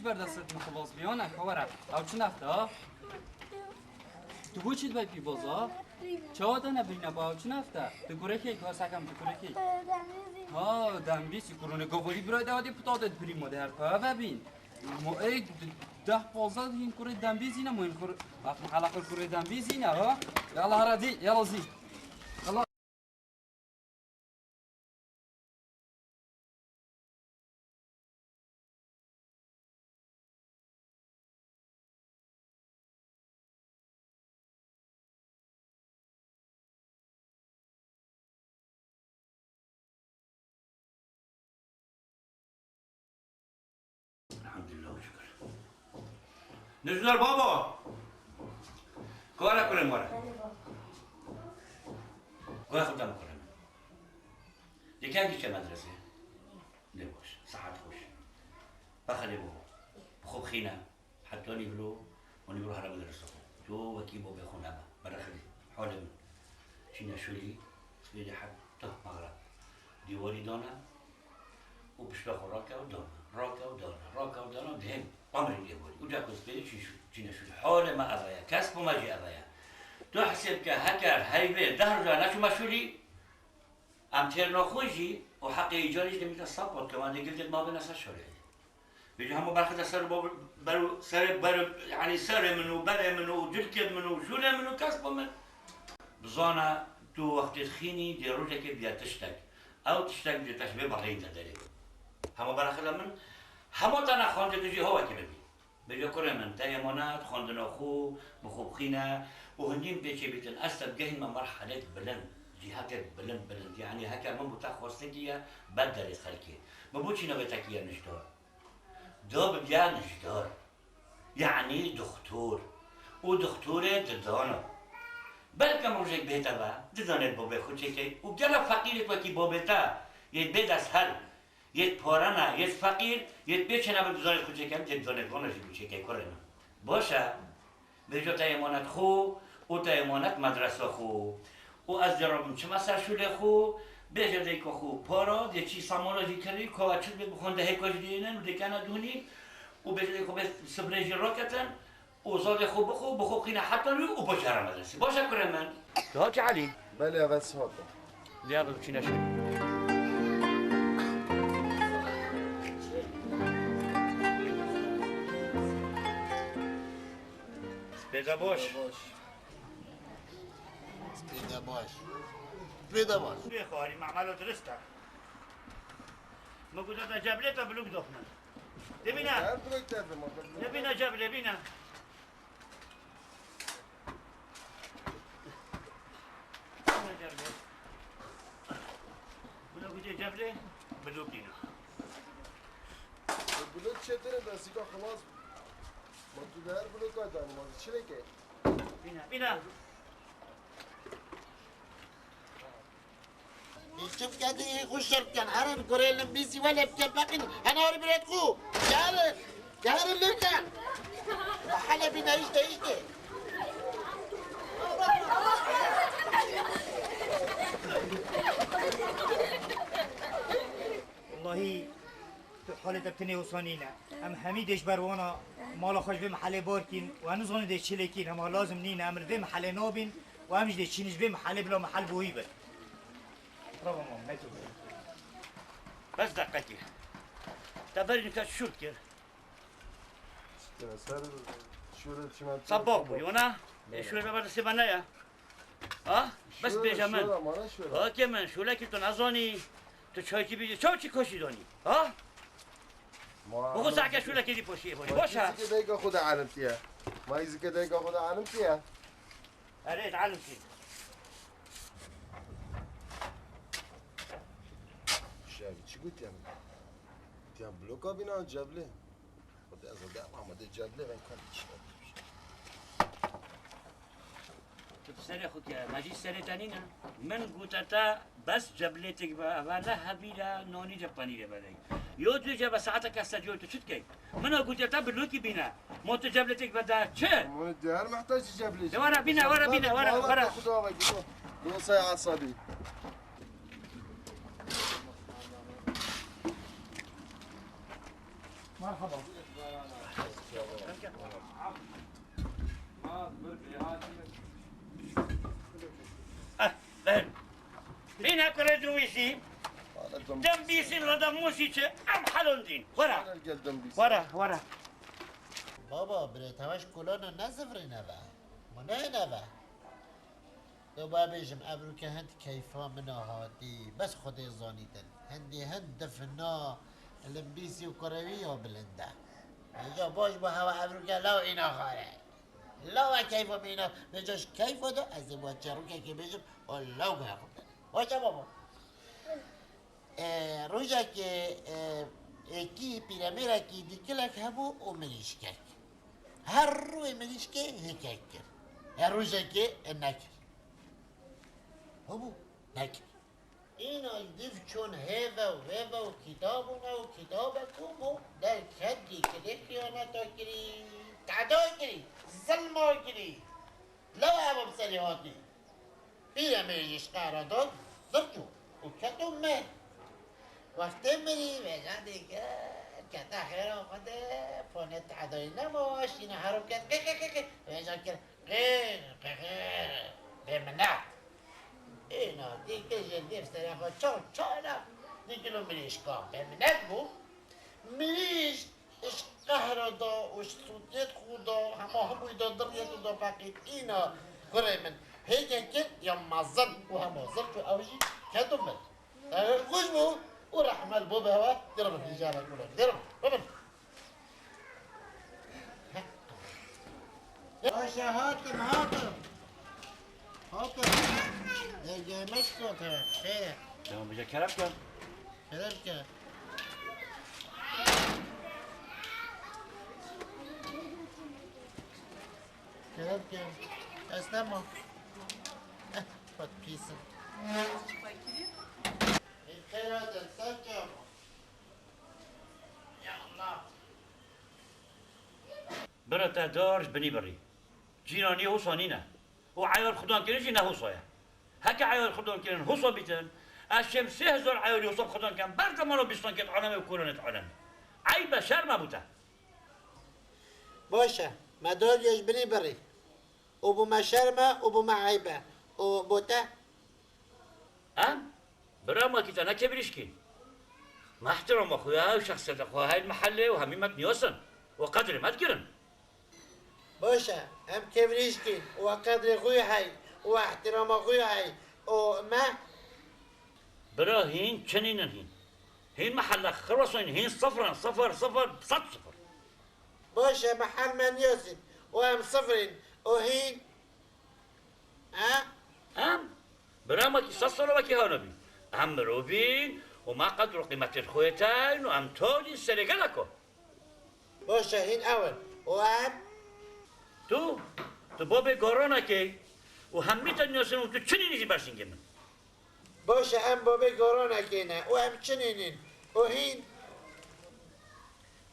بردست مخواص بیانه خوره او چه نفته ها؟ تو گوی چید بای پی بازا؟ چه آده نبینه با او چه نفته؟ تو گوره که کار سکم تو گوره که؟ ها دنبیسی کرونه گواری برای دادی پتادت بریم ده هر پا ببین ما ای 10-15 این کوره دنبیزی نه ما این کوره حلقه کوره دنبیزی نه ها یالا هردی یالا زی یالا نجدار بابا کار کنه ماره کار خودم کنم یکی چه مدرسه نباش ساعت خوش بخله بو بخوب خینه حتی نیبلو و نیبلو هر مدرسه خوب جو وکی بو بخونه با برخلی حالم چی نشولی بیدی حتی مغرب دیواری دانه و بشبخ راکه و دانه راکه و دانه دهم عمري ديوالي وجا كنت بيجي شو حول ما أبايا كسب وما جي أبايا تحسب كهكر هيبة دهر جانا شو مشولي أم تير نخوجي وحقي يجاريش دميت الصبر كمان قلت ما بين أسشوري بيجي هم برخد سر برو يعني سر منو برا منو جلكب منو شوله منو كسب من بزانا تو وقت الخيني دي روجك بيا تشتك أو تشتك دي تشبه بعدين تدري هم برخد من همه تنها خانده دوجی هوا که ببین بجا کره من تایمانات خاندن خو مخوب خینه و هندیم بیچه بیتن اصلا گهین من مرحله بلند جهات بلند يعني هكا من بتخوصتكيا بدل خلكي ما بوتشي نبتكيا نجدار دوب بيا نجدار يعني دكتور ودكتورة ددانا بلکه موجك بهتا با ددانت بابه خوچه و گلا فقیرت وکی بابتا یه بد از هر یه پارانه یه فقیر یه بیچنه به ددانت خوچه کم یه ددانت وانشی بوچه که کرنا باشه بجا تا امانت خو و تا امانت مدرسه خو و از جرابم چه مسر شده خو بجا دیگه خو پارا یه چی سامانه کردی که چود بخونده هکاش دینن و دیکنه دونی و بجا دیگه خو سبریج راکتن وزاد خوب بخو خينا حتى لو وبشر مدرسة باشه كره من هاج علي بله بس هذا يلا بچينا شوي سبيدا باش سبيدا باش سبيدا باش يا خالي معمله درسته ما قلت انا جابلته بلوك دخنا نبينا جابله بينا جبله بلوك دينا البلوك شتري بس يكون خلاص ما تدار بلوك هذا ما تشريكه بينا شوف كده يخش كان عرب كوريل بيسي ولا بتبقين انا اوري بريتكو جار لك محل بينا ايش والله حالت ابتني وصانينا ام حميدش بروانا مالا خوش بمحل باركين وهنوزغن دي چلكين هما لازم نينا امر بمحل نابين وامش دي چينش بمحل بلا محل بوهيبت برافو مام بيتو بس دقيقة تبرني كشوت كده صباح بويونا شو بابا سيبانايا بس بيجامن كمان شو لك تنظاني تو چای کی بیدی چی کشی دانی ها بگو سعی شو لکی دی پوشیه باشه ما يزكي دايقه خد علمتيها ما يزكي دايقه خد علمتيها اريد علمتي شايف شو قلت يا قلت يا بلوكا بينا جبله خد ازدا محمد جبله وين كان سر خود که مجید سر تنینا من گوتتا بس جبلتك ولا هبيلا نوني جباني بدي يوتو جاب ساعتك استجوت شو تكي من قلت بلوكي بينا موت جبلتك بدا تشي مو الدهر محتاج جبله ورا بينا ورا خذوا دو ساعة عصبي مرحبا این اکره دویسی دم بیسی ردا موسی چه ام حلون دین ورا بابا بريت هواش كلنا نزفري نبا مني نبا دو بابيجم ابروك هند كيفا منا هادي بس خدي زانيتن هندي هند دفنا الامبيسي وكروية وبلندا اجا باش بهوا ابروك لا اينا خاري لا كيفا بينا بجاش كيفا دو از بوچروك كي بيجم الله بهاخد باشه بابا روجا که اکی پیرمیره کی دیکلک همو او منیش کرد هر روی منیش که هکک کرد هر روزا که نکر همو نکر اینا دیف چون هیوه و کتابونا و کتابکومو در کدی که خیانتا کری تعدا کری ظلما کری لو هم بسری هاتی پیرمیریش قرار داد زرچو و کتو من وقتی میری بجا دیگه کتا خیر آمده پانت عدایی نماش اینا حروم کرد بجا کرد غیر بمنع اینا دیگه جدیف سری خود چانا دیگه لو میریش کام بمنع بو میریش اش قهر دا و سوتیت خودا هموی دا دریت دا بقید اینا گره من هیگه کد یا مزن و همازن تو اوجی کدو من خوش بو ورحمة البوبة هوا درب الحجارة كلها درب ربن باشا هاتم يا مسكوت خير تمام بجا كرم كم كرم اسلموا خد بيسة خير هذا السجم يا الله برتا دارش بني بري جيراني هو صانينا وعيال خدان كنش إنه هو صايا هكا عيال خدان كنن هو صابتن الشمس 3000 عيال يوصل خدان كان برد ما بيستان كت عالم وكلنا عالم عيب شر ما بوده باشه مدار يش بني بري وبو ما شرمه وبو ما عيبه وبوته برا كي أنا كبريشكين ما احترم أخويا وشخصية أخويا هاي المحلة وهميمة نيوسن وقدر ما تقرن باشه هم كبريشكين وقدر أخويا هاي واحترام أخويا هاي وما برا هين شنين هين محل خرصين هين صفر صد صفر باشه محل من يوسن وهم صفرين وهين برا كي صفر كي هانبي هم روبين وما قدروا قيمة الخويتين وهم تولي السرقة لكو باشه هين أول وهم تو بابي قرانا كي وهميت الناس وتو تشني نجي برسين جمن باشه هم بابي قرانا كينا وهم چنينين وهين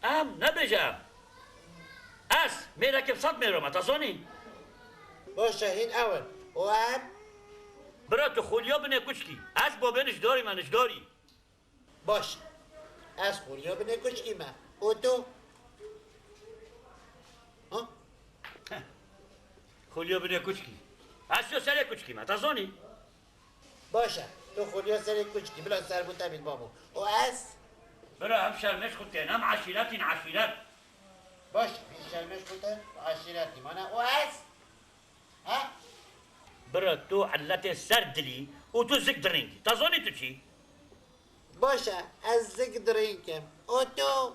نبجا ميرا كيف صد ميرا ما تصوني باشه هين أول وهم برا تو خوليا بني كشكي بابينش داري منش داري باشه خوليا بني كشكي ما وتو خوليا بني كشكي شو سري كشكي ما تصوني باشه تو خوليا سري كشكي بلا سر بوتا بيت بابو برا هم شرمش خدتين هم عشيرات باشه من شرمش بوتا وعشيراتي مانا برا تو علتي سردلي وتو زك درينكي تصوني تو شي باشه زك درينكم وتو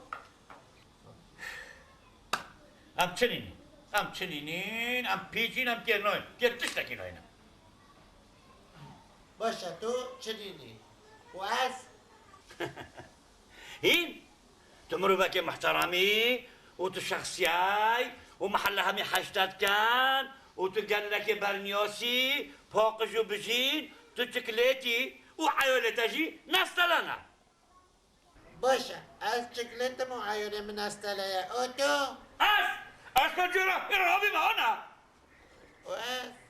هم چنينين هم بيجين هم كيرنوين كيرتشتكي نوين باشه تو چنيني هين تمروا بك محترمي وتشخصياي ومحلها مي حاجتات كان وتقال لك برنيوسي فوقجو بجين تشكليتي وعيولتجي نستلنا باشه شكلت معينة من استلايا اوتو كجرا ارهبي معنا واس